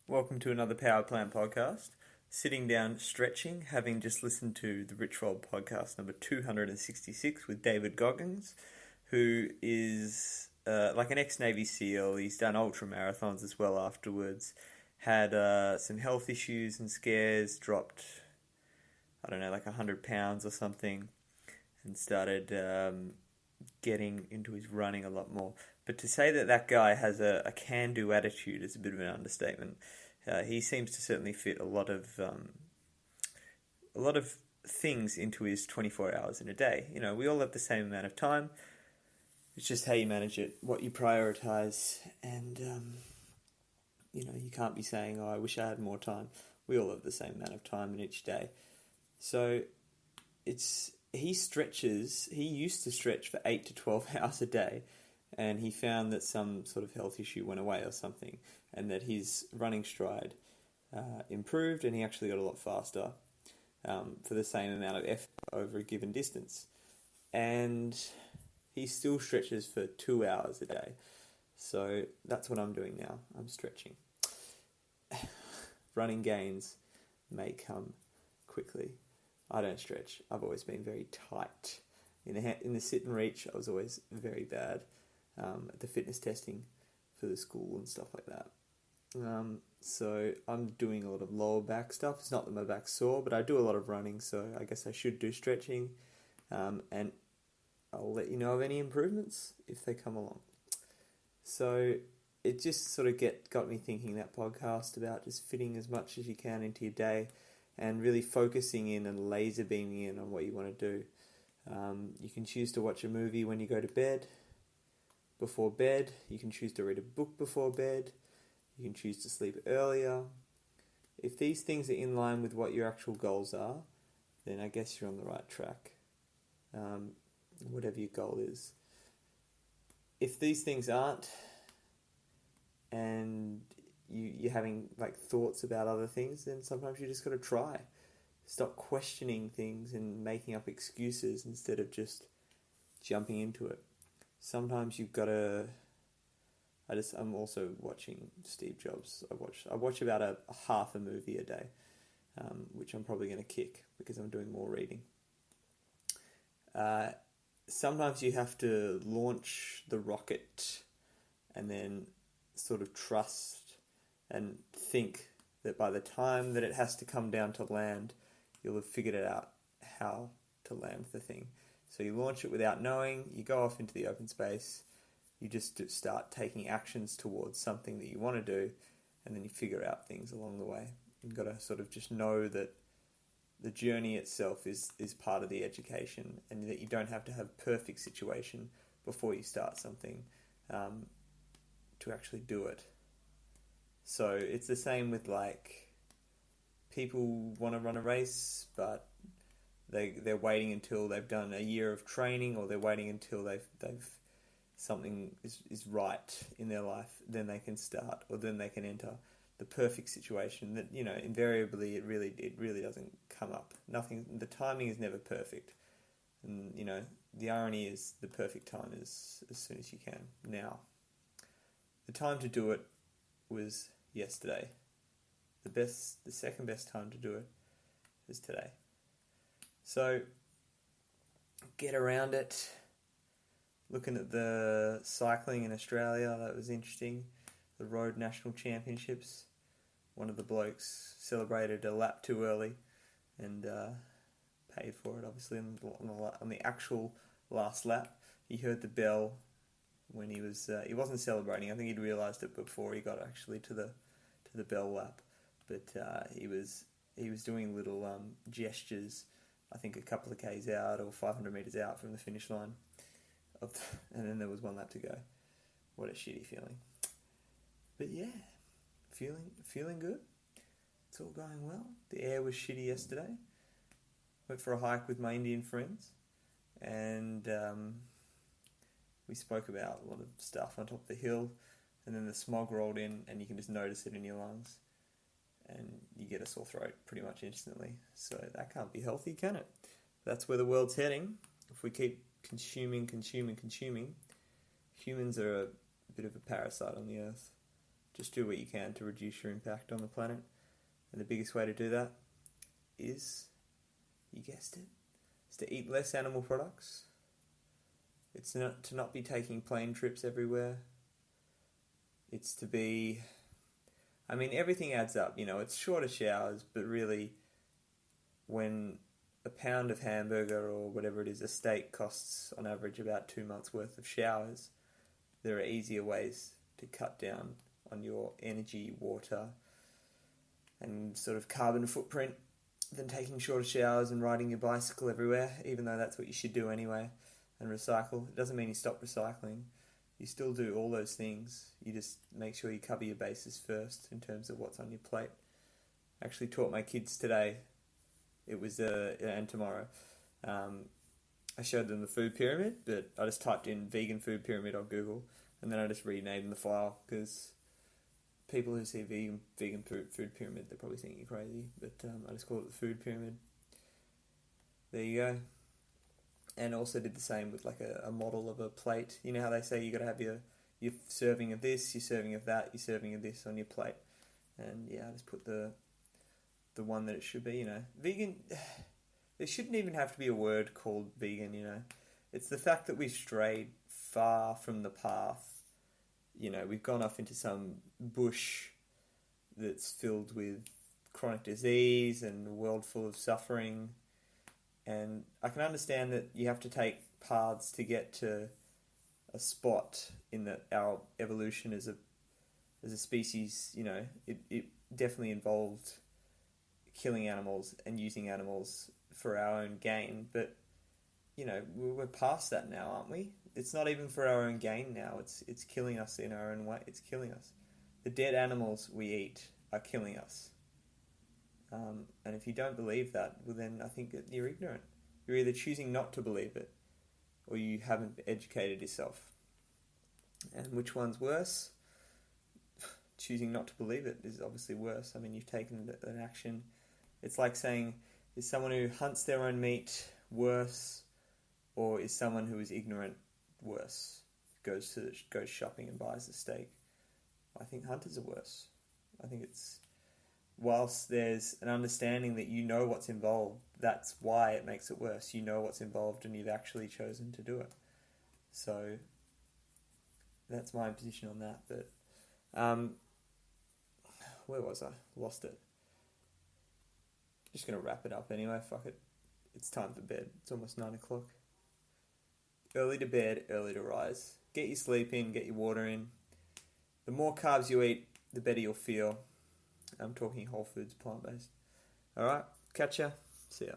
Welcome to another Powerplant Podcast. Sitting down, stretching, having just listened to the Richwold podcast number 266 with David Goggins, who is like an ex-Navy SEAL. He's done ultra marathons as well afterwards. Had some health issues and scares, dropped, like 100 pounds or something, and started getting into his running a lot more. But to say that guy has a can-do attitude is a bit of an understatement. He seems to certainly fit a lot of things into his 24 hours in a day. You know, we all have the same amount of time. It's just how you manage it, what you prioritize, and you can't be saying, "Oh, I wish I had more time." We all have the same amount of time in each day. So he stretches. He used to stretch for 8 to 12 hours a day. And he found that some sort of health issue went away or something, and that his running stride improved, and he actually got a lot faster for the same amount of effort over a given distance. And he still stretches for 2 hours a day. So that's what I'm doing now. I'm stretching. Running gains may come quickly. I don't stretch. I've always been very tight. In the sit and reach, I was always very bad. At the fitness testing for the school and stuff like that. So I'm doing a lot of lower back stuff. It's not that my back's sore, but I do a lot of running, so I guess I should do stretching. And I'll let you know of any improvements if they come along. So it just sort of got me thinking, that podcast, about just fitting as much as you can into your day and really focusing in and laser beaming in on what you want to do. You can choose to watch a movie when you go to bed. Before bed, you can choose to read a book before bed. You can choose to sleep earlier. If these things are in line with what your actual goals are, then I guess you're on the right track. Whatever your goal is. If these things aren't, and you're having thoughts about other things, then sometimes you just got to try. Stop questioning things and making up excuses instead of just jumping into it. Sometimes you've got to. I'm also watching Steve Jobs. I watch about a half a movie a day, which I'm probably going to kick because I'm doing more reading. Sometimes you have to launch the rocket and then sort of trust and think that by the time that it has to come down to land, you'll have figured it out how to land the thing. So you launch it without knowing, you go off into the open space, you just start taking actions towards something that you want to do, and then you figure out things along the way. You've got to sort of just know that the journey itself is part of the education, and that you don't have to have perfect situation before you start something to actually do it. So it's the same with people want to run a race, but they're waiting until they've done a year of training, or they're waiting until they've something is right in their life, then they can start, or then they can enter the perfect situation that, invariably it really doesn't come up. The timing is never perfect. And, the irony is the perfect time is as soon as you can. Now, the time to do it was yesterday. The second best time to do it is today. So, get around it. Looking at the cycling in Australia, that was interesting. The Road National Championships. One of the blokes celebrated a lap too early and paid for it, obviously, on the actual last lap. He heard the bell when he wasn't celebrating. I think he'd realised it before he got actually to the bell lap. But he was doing little gestures, I think a couple of Ks out or 500 metres out from the finish line. And then there was one lap to go. What a shitty feeling. But yeah, feeling good. It's all going well. The air was shitty yesterday. Went for a hike with my Indian friends. And we spoke about a lot of stuff on top of the hill. And then the smog rolled in, and you can just notice it in your lungs. And you get a sore throat pretty much instantly. So that can't be healthy, can it? That's where the world's heading. If we keep consuming, humans are a bit of a parasite on the earth. just do what you can to reduce your impact on the planet. And the biggest way to do that is, you guessed it, is to eat less animal products. It's to not be taking plane trips everywhere. It's to be... everything adds up, it's shorter showers, but really, when a pound of hamburger or whatever it is, a steak costs on average about 2 months worth of showers, there are easier ways to cut down on your energy, water, and sort of carbon footprint than taking shorter showers and riding your bicycle everywhere, even though that's what you should do anyway, and recycle. It doesn't mean you stop recycling. You still do all those things. You just make sure you cover your bases first in terms of what's on your plate. I actually taught my kids today, and tomorrow, I showed them the food pyramid, but I just typed in vegan food pyramid on Google, and then I just renamed the file, because people who see vegan food pyramid, they probably think you're crazy, but I just call it the food pyramid. There you go. And also did the same with like a model of a plate. You know how they say you got to have your serving of this, your serving of that, your serving of this on your plate. And yeah, I just put the one that it should be, Vegan, there shouldn't even have to be a word called vegan, It's the fact that we've strayed far from the path. We've gone off into some bush that's filled with chronic disease and a world full of suffering. And I can understand that you have to take paths to get to a spot in that our evolution as a species, it definitely involved killing animals and using animals for our own gain. But, we're past that now, aren't we? It's not even for our own gain now. It's killing us in our own way. It's killing us. The dead animals we eat are killing us. And if you don't believe that, well then I think that you're ignorant. You're either choosing not to believe it, or you haven't educated yourself. And which one's worse? Choosing not to believe it is obviously worse. You've taken an action. It's like saying, is someone who hunts their own meat worse, or is someone who is ignorant worse? Goes shopping and buys a steak. I think hunters are worse. I think it's... Whilst there's an understanding that you know what's involved, that's why it makes it worse. You know what's involved and you've actually chosen to do it. So that's my position on that. But where was I? Lost it. Just going to wrap it up anyway. Fuck it. It's time for bed. It's almost 9 o'clock. Early to bed, early to rise. Get your sleep in, get your water in. The more carbs you eat, the better you'll feel. I'm talking whole foods, plant-based. Alright, catch ya. See ya.